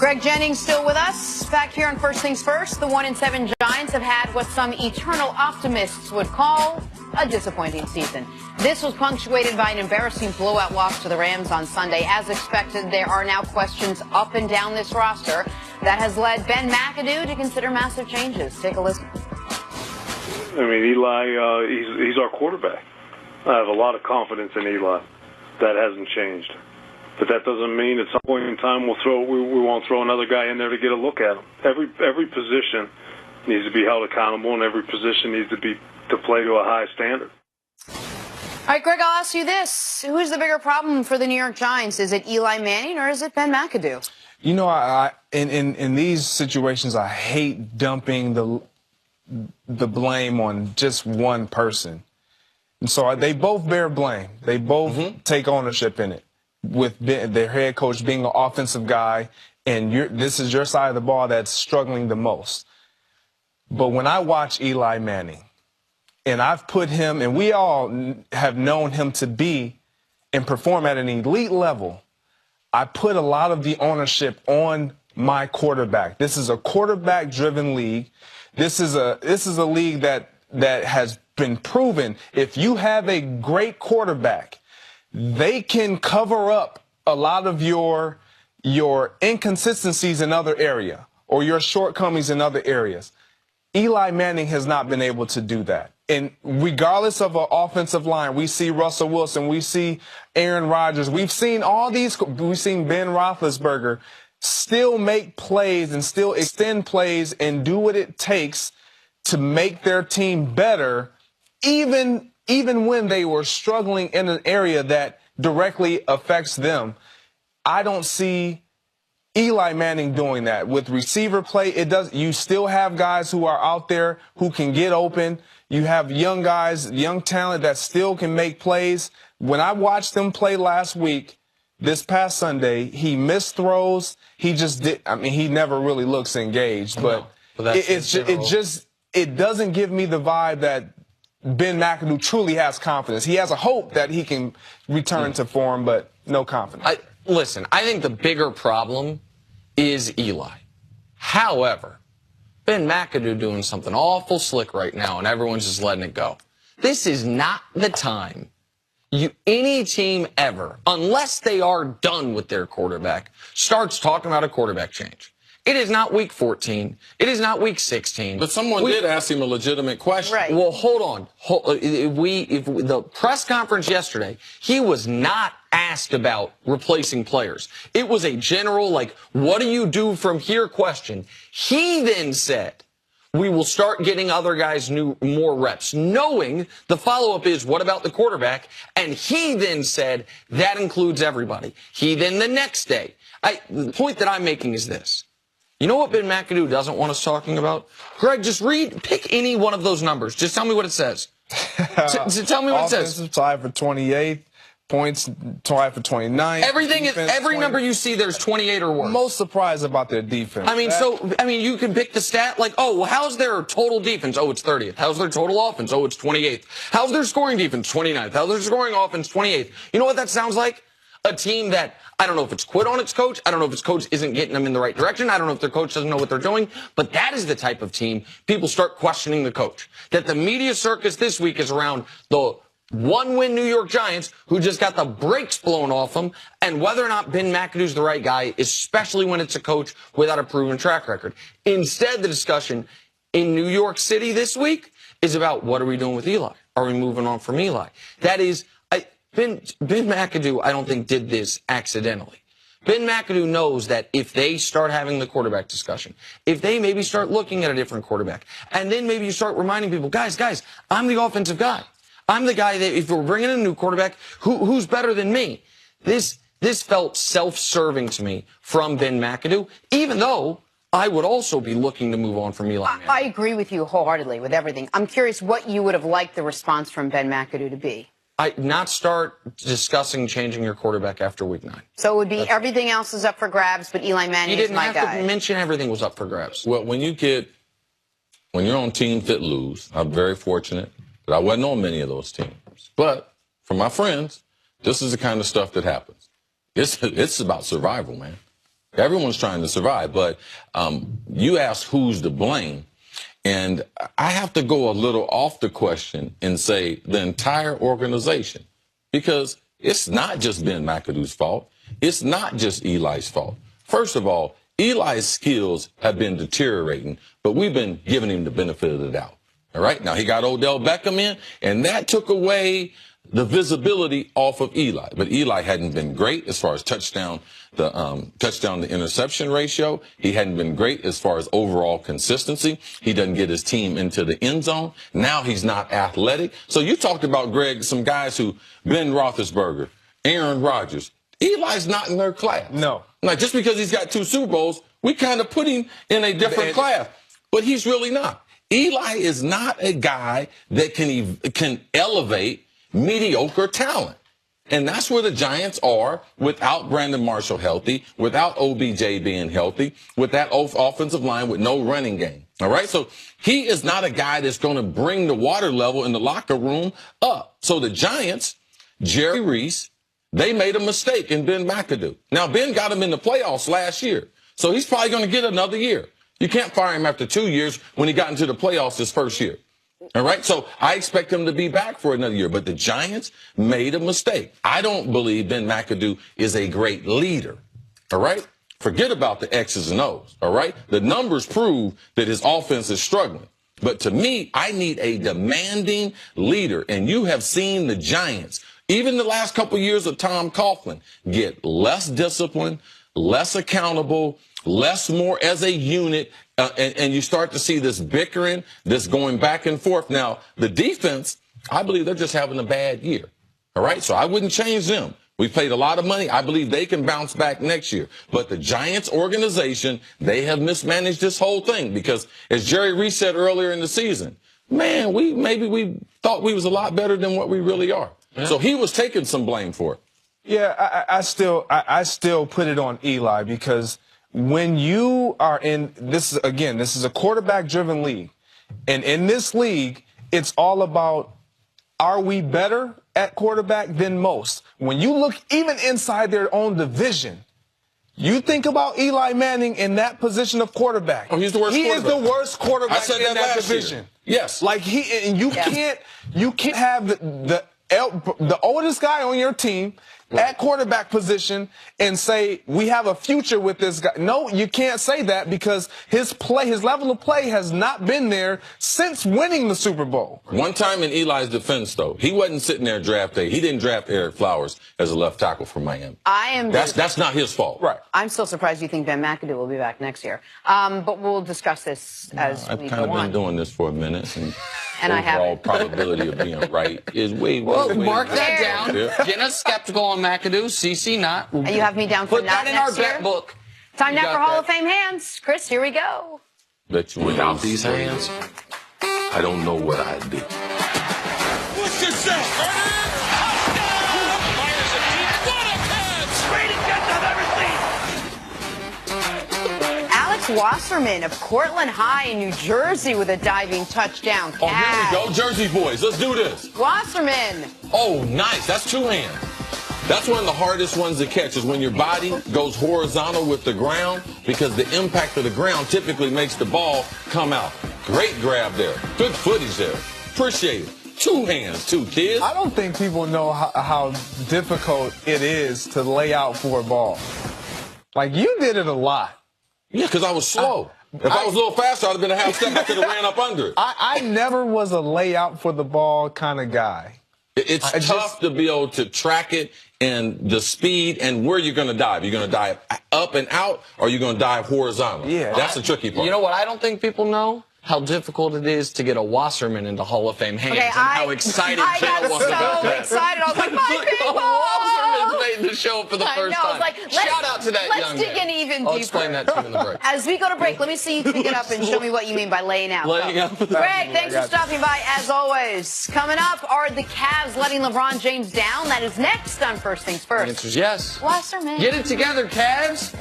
Greg Jennings still with us. Back here on First Things First, the 1-7 Giants have had what some eternal optimists would call a disappointing season. This was punctuated by an embarrassing blowout loss to the Rams on Sunday. As expected, there are now questions up and down this roster that has led Ben McAdoo to consider massive changes. Take a listen. I mean, Eli, he's our quarterback. I have a lot of confidence in Eli. That hasn't changed. But that doesn't mean at some point in time we won't throw another guy in there to get a look at him. Every position needs to be held accountable, and every position needs to play to a high standard. All right, Greg, I'll ask you this. Who's the bigger problem for the New York Giants? Is it Eli Manning or is it Ben McAdoo? You know, in these situations, I hate dumping the blame on just one person. And so they both bear blame. They both take ownership in it, with their head coach being an offensive guy, and this is your side of the ball that's struggling the most. But when I watch Eli Manning, and I've put him, and we all have known him to be and perform at an elite level, I put a lot of the ownership on my quarterback. This is a quarterback-driven league. This is a league that has been proven. If you have a great quarterback, they can cover up a lot of your inconsistencies in other area or your shortcomings in other areas. Eli Manning has not been able to do that. And regardless of an offensive line, we see Russell Wilson, we see Aaron Rodgers, we've seen we've seen Ben Roethlisberger still make plays and still extend plays and do what it takes to make their team better, even when they were struggling in an area that directly affects them. I don't see Eli Manning doing that. With receiver play, you still have guys who are out there who can get open. You have young guys, young talent that still can make plays. When I watched them play last week, this past Sunday, he missed throws. He just did. I mean, he never really looks engaged, but it doesn't give me the vibe that Ben McAdoo truly has confidence. He has a hope that he can return to form, but no confidence. Listen, I think the bigger problem is Eli. However, Ben McAdoo doing something awful slick right now, and everyone's just letting it go. This is not the time any team ever, unless they are done with their quarterback, starts talking about a quarterback change. It is not week 14. It is not week 16. But someone did ask him a legitimate question. Right. Well, hold on. The press conference yesterday, he was not asked about replacing players. It was a general, what do you do from here question. He then said, we will start getting other guys more reps, knowing the follow-up is, what about the quarterback? And he then said, that includes everybody. He then the next day. The point that I'm making is this. You know what Ben McAdoo doesn't want us talking about? Greg, just pick any one of those numbers. Just tell me what it says. Tell me what it says. Offensive tied for 28, points tied for 29. Every number you see, there's 28 or worse. Most surprised about their defense. You can pick the stat how's their total defense? Oh, it's 30th. How's their total offense? Oh, it's 28th. How's their scoring defense? 29th. How's their scoring offense? 28th. You know what that sounds like? A team that, I don't know if it's quit on its coach. I don't know if its coach isn't getting them in the right direction. I don't know if their coach doesn't know what they're doing. But that is the type of team people start questioning the coach. That the media circus this week is around the one-win New York Giants who just got the brakes blown off them, and whether or not Ben McAdoo's the right guy, especially when it's a coach without a proven track record. Instead, the discussion in New York City this week is about, what are we doing with Eli? Are we moving on from Eli? That is, Ben McAdoo, I don't think, did this accidentally. Ben McAdoo knows that if they start having the quarterback discussion, if they maybe start looking at a different quarterback, and then maybe you start reminding people, guys, I'm the offensive guy. I'm the guy that, if we're bringing in a new quarterback, who's better than me? This felt self-serving to me from Ben McAdoo, even though I would also be looking to move on from Eli Manning. I agree with you wholeheartedly with everything. I'm curious what you would have liked the response from Ben McAdoo to be. Not start discussing changing your quarterback after week 9. So it would be everything else is up for grabs, but Eli Manning is my guy. You didn't have to mention everything was up for grabs. Well, when you're on teams that lose, I'm very fortunate that I wasn't on many of those teams. But for my friends, this is the kind of stuff that happens. It's about survival, man. Everyone's trying to survive. But you ask who's to blame. And I have to go a little off the question and say the entire organization, because it's not just Ben McAdoo's fault. It's not just Eli's fault. First of all, Eli's skills have been deteriorating, but we've been giving him the benefit of the doubt. All right. Now he got Odell Beckham in, and that took away the visibility off of Eli. But Eli hadn't been great as far as touchdown to interception ratio. He hadn't been great as far as overall consistency. He doesn't get his team into the end zone. Now he's not athletic. So you talked about, Greg, some guys who Ben Roethlisberger, Aaron Rodgers. Eli's not in their class. No. Like, just because he's got 2 Super Bowls, we kind of put him in a different class. But he's really not. Eli is not a guy that can elevate mediocre talent. And that's where the Giants are without Brandon Marshall healthy, without OBJ being healthy, with that offensive line with no running game. All right. So he is not a guy that's going to bring the water level in the locker room up. So the Giants, Jerry Reese, they made a mistake in Ben McAdoo. Now, Ben got him in the playoffs last year, so he's probably going to get another year. You can't fire him after 2 years when he got into the playoffs his first year. All right, so I expect him to be back for another year, but the Giants made a mistake. I don't believe Ben McAdoo is a great leader. All right, forget about the X's and O's. All right, the numbers prove that his offense is struggling. But to me, I need a demanding leader, and you have seen the Giants, even the last couple of years of Tom Coughlin, get less disciplined, less accountable, more as a unit, and you start to see this bickering, this going back and forth. Now, the defense, I believe they're just having a bad year. All right, so I wouldn't change them. We paid a lot of money. I believe they can bounce back next year. But the Giants organization, they have mismanaged this whole thing because, as Jerry Reese said earlier in the season, man, we thought we was a lot better than what we really are. Yeah. So he was taking some blame for it. Yeah, I still put it on Eli, because when you are in this is a quarterback-driven league. And in this league, it's all about, are we better at quarterback than most? When you look even inside their own division, you think about Eli Manning in that position of quarterback. Oh, he's the worst quarterback. He is the worst quarterback I said in that division. Year. Yes. Like you can't have the oldest guy on your team at quarterback position and say we have a future with this guy. No, you can't say that, because his level of play has not been there since winning the Super Bowl. One time in Eli's defense, though, he wasn't sitting there draft day. He didn't draft Eric Flowers as a left tackle for Miami. That's not his fault. Right. I'm still surprised you think Ben McAdoo will be back next year. But we'll discuss this as we go on. I've kind of been doing this for a minute, and I haven't. overall probability of being right is way mark that down. Yeah. Jenna's skeptical on McAdoo. CC not. You have me down for Put not that in next our year? bet book. Time You now got for Hall that. of Fame hands. Chris, here we go. Bet you Without these hands, I don't know what I'd do. Push yourself. Alex Wasserman of Cortland High in New Jersey with a diving touchdown catch. Oh, here we go. Jersey boys, let's do this. Wasserman. Oh, nice. That's 2 hands. That's one of the hardest ones to catch, is when your body goes horizontal with the ground, because the impact of the ground typically makes the ball come out. Great grab there. Good footage there. Appreciate it. 2 hands, too, kids. I don't think people know how difficult it is to lay out for a ball. Like, you did it a lot. Yeah, because I was slow. If I was a little faster, I'd have been a half step. I could have ran up under it. I never was a layout for the ball kind of guy. It's tough to be able to track it and the speed and where you're going to dive. You're going to dive up and out, or you're going to dive horizontal. Yeah. That's the tricky part. You know what I don't think people know? How difficult it is to get a Wasserman into Hall of Fame hands, and how excited Jenna was about that. Excited. I was like, my people! Wasserman made the show for the first I know. time. Like, Shout out to that young Let's dig man. in even I'll deeper. explain that to you in the break. As we go to break, let me see you pick it up and show me what you mean by laying out. Laying out. Greg, thanks for stopping by as always. Coming up, are the Cavs letting LeBron James down? That is next on First Things The First. answer is yes. Wasserman. Get it together, Cavs.